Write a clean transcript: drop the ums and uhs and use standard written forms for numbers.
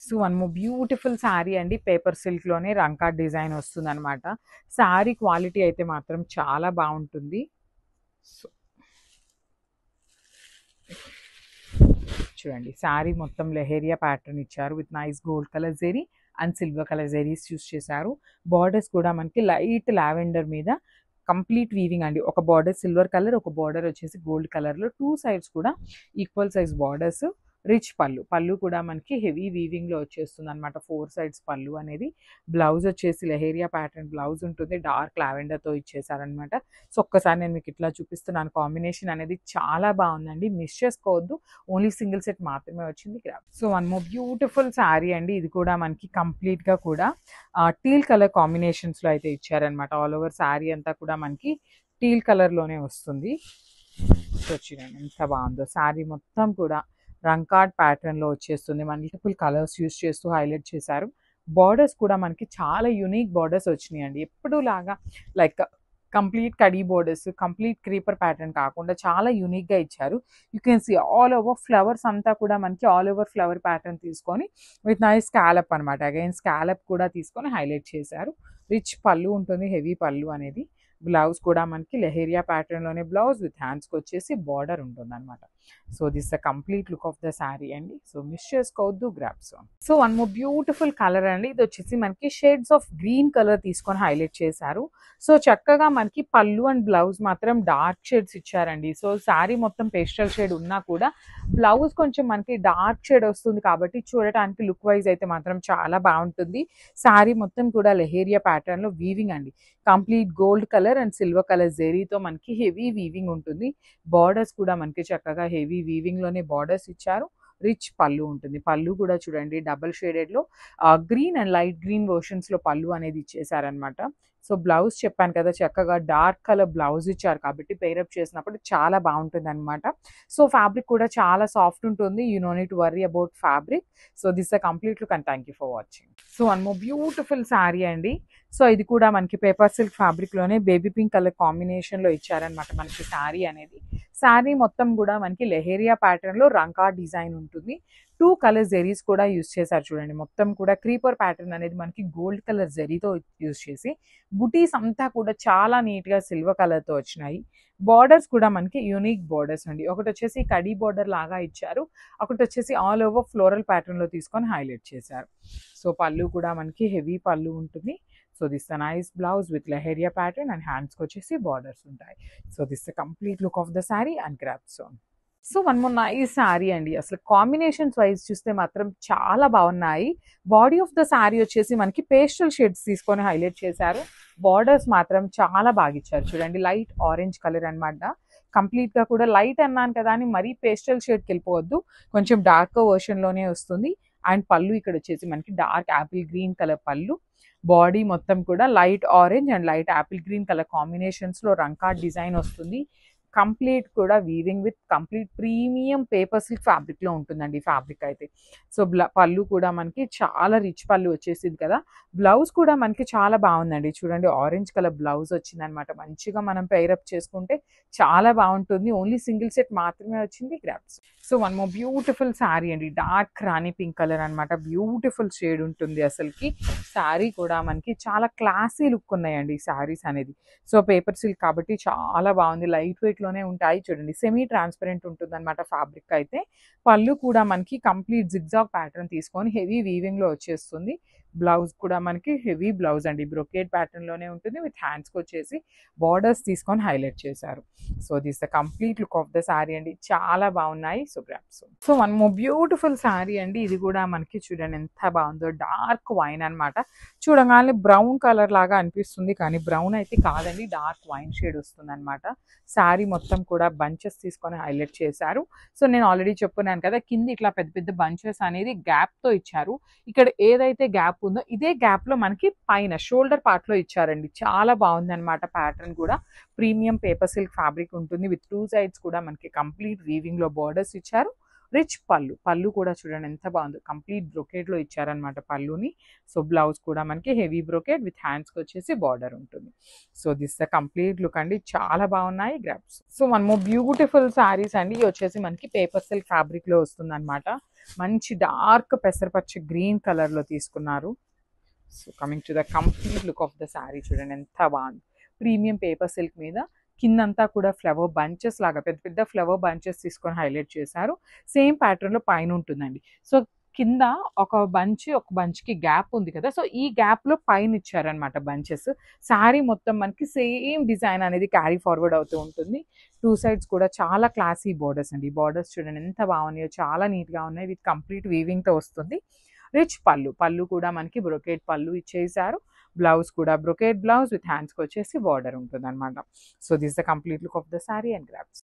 So one more beautiful sari అండి. Paper సిల్క్‌లోనే రంకా design వస్తుందనమాట. Sari quality అయితే మాత్రం చాలా బావుంటుంది. సో చూడండి శారీ మొత్తం లెహేరియా ప్యాటర్న్ ఇచ్చారు with nice gold colour zari and silver colour zaris use చేశారు. బార్డర్స్ కూడా మనకి లైట్ లావెండర్ మీద కంప్లీట్ వీవింగ్ అండి. ఒక బార్డర్ సిల్వర్ కలర్, ఒక బార్డర్ వచ్చేసి గోల్డ్ కలర్‌లో 2 సైడ్స్ కూడా ఈక్వల్ సైజ్ బార్డర్స్. రిచ్ పళ్ళు. పళ్ళు కూడా మనకి హెవీ వీవింగ్‌లో వచ్చేస్తుందనమాట. 4 సైడ్స్ పళ్ళు అనేది. బ్లౌజ్ వచ్చేసి లెహేరియా ప్యాటర్న్ బ్లౌజ్ ఉంటుంది. డార్క్ లావెండర్‌తో ఇచ్చేసారనమాట. సో, ఒక్కసారి నేను మీకు ఇట్లా చూపిస్తున్నాను. కాంబినేషన్ అనేది చాలా బావుందండి. మిస్ చేసుకోవద్దు. ఓన్లీ సింగిల్ సెట్ మాత్రమే వచ్చింది. So, one more beautiful sari అండి. ఇది కూడా మనకి కంప్లీట్‌గా కూడా టీల్ కలర్ కాంబినేషన్స్‌లో అయితే ఇచ్చారనమాట. ఆల్ ఓవర్ శారీ అంతా కూడా మనకి టీల్ కలర్‌లోనే వస్తుంది. సో, చూడండి ఎంత బావుందో. శారీ మొత్తం కూడా రంకాట్ ప్యాటర్న్‌లో వచ్చేస్తుంది. మల్టిపుల్ కలర్స్ యూజ్ చేస్తూ హైలైట్ చేశారు. బార్డర్స్ కూడా మనకి చాలా యూనిక్ బార్డర్స్ వచ్చినాయండి. ఎప్పుడూలాగా లైక్ కంప్లీట్ కడీ బోర్డర్స్, కంప్లీట్ క్రీపర్ ప్యాటర్న్ కాకుండా చాలా యూనిక్‌గా ఇచ్చారు. You can see all over flowers అంతా కూడా మనకి ఆల్ ఓవర్ ఫ్లవర్ ప్యాటర్న్ తీసుకొని విత్ నైస్ స్కాలప్ అనమాట. అగైన్ స్కాలప్ కూడా తీసుకొని హైలైట్ చేశారు. రిచ్ పళ్ళు ఉంటుంది. హెవీ పళ్ళు అనేది. బ్లౌజ్ కూడా మనకి లెహేరియా ప్యాటర్న్‌లోనే బ్లౌజ్ విత్ హ్యాండ్స్‌కి వచ్చేసి బార్డర్ ఉంటుందన్నమాట. So, this the complete look of the sari అండి. సో, మిస్ చేసుకోవద్దు. Grabs on. So, one more beautiful colour అండి. ఇది వచ్చేసి మనకి షేడ్స్ ఆఫ్ గ్రీన్ కలర్ తీసుకొని హైలైట్ చేశారు. సో, చక్కగా మనకి పళ్ళు అండ్ బ్లౌజ్ మాత్రం డార్క్ షేడ్స్ ఇచ్చారండి. సో, శారీ మొత్తం పేస్టల్ షేడ్ ఉన్నా కూడా బ్లౌజ్ కొంచెం మనకి డార్క్ షేడ్ వస్తుంది కాబట్టి చూడటానికి లుక్ వైజ్ అయితే మాత్రం చాలా బాగుంటుంది. శారీ మొత్తం కూడా లెహేరియా ప్యాటర్న్‌లో వీవింగ్ అండి. Complete gold colour and silver colour జెరీతో మనకి హెవీ వీవింగ్ ఉంటుంది. బార్డర్స్ కూడా మనకి చక్కగా హెవీ వీవింగ్‌లోనే బార్డర్స్ ఇచ్చారు. రిచ్ పళ్ళు ఉంటుంది. పళ్ళు కూడా చూడండి డబుల్ షేడెడ్‌లో గ్రీన్ అండ్ లైట్ గ్రీన్ వెర్షన్స్‌లో పళ్ళు అనేది ఇచ్చేసారనమాట. సో, బ్లౌజ్ చెప్పాను కదా చక్కగా డార్క్ కలర్ బ్లౌజ్ ఇచ్చారు కాబట్టి పెయిరప్ చేసినప్పుడు చాలా బాగుంటుందనమాట. సో, ఫ్యాబ్రిక్ కూడా చాలా సాఫ్ట్ ఉంటుంది. You no need to worry about fabric. So, this the complete look and thank you for watching. So, one more beautiful sari అండి. సో, ఇది కూడా మనకి పేపర్ సిల్క్ ఫ్యాబ్రిక్‌లోనే బేబీ పింక్ కలర్ కాంబినేషన్‌లో ఇచ్చారనమాట మనకి శారీ అనేది. శారీ మొత్తం కూడా మనకి లెహేరియా ప్యాటర్న్‌లో రంకా డిజైన్ ఉంటుంది. 2 కలర్ జెరీస్ కూడా యూజ్ చేశారు చూడండి. మొత్తం కూడా క్రీపర్ ప్యాటర్న్ అనేది మనకి గోల్డ్ కలర్ జెరీతో యూజ్ చేసి బుటీస్ అంతా కూడా చాలా నీట్‌గా సిల్వర్ కలర్‌తో వచ్చినాయి. బార్డర్స్ కూడా మనకి యూనిక్ బార్డర్స్ అండి. ఒకటొచ్చేసి కడీ బార్డర్ లాగా ఇచ్చారు. ఒకటొచ్చేసి ఆల్ ఓవర్ ఫ్లోరల్ ప్యాటర్న్‌లో తీసుకొని హైలైట్ చేశారు. సో, పళ్ళు కూడా మనకి హెవీ పళ్ళు ఉంటుంది. So, this the nice blouse with leheriya pattern and హ్యాండ్స్‌కి వచ్చేసి బార్డర్స్ ఉంటాయి. So, this the complete look of the sari and grabs on. So, one more nice sari అండి. అసలు కాంబినేషన్స్ వైజ్ చూస్తే మాత్రం చాలా బాగున్నాయి. బాడీ ఆఫ్ ద శారీ వచ్చేసి మనకి పేస్టల్ షేడ్స్ తీసుకొని హైలైట్ చేశారు. బార్డర్స్ మాత్రం చాలా బాగా ఇచ్చారు చూడండి. లైట్ ఆరెంజ్ కలర్ అనమాట. కంప్లీట్‌గా కూడా లైట్ అన్నాను కదా అని మరీ పేస్టల్ షేడ్‌కి వెళ్ళిపోవద్దు. కొంచెం డార్క్ వెర్షన్‌లోనే వస్తుంది. అండ్ పళ్ళు ఇక్కడ వచ్చేసి మనకి డార్క్ యాపిల్ గ్రీన్ కలర్ పళ్ళు. బాడీ మొత్తం కూడా light orange and light apple green colour కాంబినేషన్స్‌లో రంకా డిజైన్ వస్తుంది. కంప్లీట్ కూడా weaving with complete premium paper silk ఫ్యాబ్రిక్‌లో ఉంటుందండి ఫ్యాబ్రిక్ అయితే. సో, పళ్ళు కూడా మనకి చాలా రిచ్ పళ్ళు వచ్చేసింది కదా! బ్లౌజ్ కూడా మనకి చాలా బాగుందండి. చూడండి ఆరెంజ్ కలర్ బ్లౌజ్ వచ్చిందనమాట. మంచిగా మనం పెయిరప్ చేసుకుంటే చాలా బాగుంటుంది. ఓన్లీ సింగిల్ సెట్ మాత్రమే వచ్చింది. Grabs. So, one more beautiful sari అండి. డార్క్ రాణి పింక్ కలర్ అనమాట. బ్యూటిఫుల్ షేడ్ ఉంటుంది అసలుకి. శారీ కూడా మనకి చాలా క్లాసీ లుక్ ఉన్నాయండి శారీస్ అనేది. సో, పేపర్ సిల్క్ కాబట్టి చాలా బాగుంది. లైట్ వెయిట్‌లోనే ఉంటాయి చూడండి. సెమీ ట్రాన్స్పరెంట్ ఉంటుందన్నమాట ఫ్యాబ్రిక్ అయితే. పళ్ళు కూడా మనకి కంప్లీట్ జిగ్‌జాగ్ ప్యాటర్న్ తీసుకొని హెవీ వీవింగ్‌లో వచ్చేస్తుంది. బ్లౌజ్ కూడా మనకి హెవీ బ్లౌజ్ అండి. బ్రొకేడ్ ప్యాటర్న్‌లోనే ఉంటుంది. విత్ హ్యాండ్స్‌కి వచ్చేసి బార్డర్స్ తీసుకొని హైలైట్ చేశారు. So, this the complete look of the sari అండి. చాలా బాగున్నాయి. So, grabs. So, one more beautiful sari అండి. ఇది కూడా మనకి చూడండి ఎంత బాగుందో. డార్క్ వైన్ అనమాట. చూడగానే బ్రౌన్ కలర్ లాగా అనిపిస్తుంది కానీ బ్రౌన్ అయితే కాదండి. డార్క్ వైన్ షేడ్ వస్తుందన్నమాట. శారీ మొత్తం కూడా బంచెస్ తీసుకొని హైలైట్ చేశారు. సో, నేను ఆల్రెడీ చెప్పుకున్నాను కదా కింద ఇట్లా పెద్ద పెద్ద బంచెస్ అనేది గ్యాప్‌తో ఇచ్చారు. ఇక్కడ ఏదైతే గ్యాప్ ఉందో ఇదే గ్యాప్‌లో మనకి పైన షోల్డర్ పార్ట్‌లో ఇచ్చారండి. చాలా బాగుందన్నమాట ప్యాటర్న్ కూడా. ప్రీమియం పేపర్ సిల్క్ ఫ్యాబ్రిక్ ఉంటుంది. విత్ 2 సైడ్స్ కూడా మనకి కంప్లీట్ వీవింగ్‌లో బార్డర్స్ ఇచ్చారు. రిచ్ పళ్ళు. పళ్ళు కూడా చూడండి ఎంత బాగుందో. కంప్లీట్ బ్రొకేడ్‌లో ఇచ్చారనమాట పళ్ళుని. సో, బ్లౌజ్ కూడా మనకి హెవీ బ్రొకేడ్ విత్ హ్యాండ్స్‌కి వచ్చేసి బార్డర్ ఉంటుంది. So, this the complete look అండి. చాలా బాగున్నాయి. Grabs. So, one more beautiful saris అండి. ఇవి వచ్చేసి మనకి పేపర్ సిల్క్ ఫ్యాబ్రిక్‌లో వస్తుందన్నమాట. మంచి డార్క్ పెసరపచ్చ గ్రీన్ కలర్లో తీసుకున్నారు. So coming to the complete look of the sari చూడండి ఎంత బాగుంది. ప్రీమియం పేపర్ సిల్క్ మీద కిందంతా కూడా ఫ్లవర్ బంచెస్ లాగా పెద్ద పెద్ద ఫ్లవర్ బంచెస్ తీసుకొని హైలైట్ చేశారు. సేమ్ ప్యాటర్న్లో పైన ఉంటుందండి. సో కింద ఒక బంచ్కి గ్యాప్ ఉంది కదా, సో ఈ గ్యాప్లో పైన ఇచ్చారనమాట బంచెస్. శారీ మొత్తం మనకి సేమ్ డిజైన్ అనేది క్యారీ ఫార్వర్డ్ అవుతూ ఉంటుంది. టూ సైడ్స్ కూడా చాలా క్లాసీ బోర్డర్స్ అండి. బోర్డర్స్ చూడండి ఎంత బాగున్నాయో, చాలా నీట్గా ఉన్నాయి. విత్ కంప్లీట్ వీవింగ్తో వస్తుంది. రిచ్ పళ్ళు కూడా మనకి బ్రొకేట్ పళ్ళు ఇచ్చేసారు. బ్లౌజ్ కూడా బ్రొకేట్ బ్లౌజ్ విత్ హ్యాండ్స్కి వచ్చేసి బార్డర్ ఉంటుంది అనమాట. So this the complete look of the sari and grasp.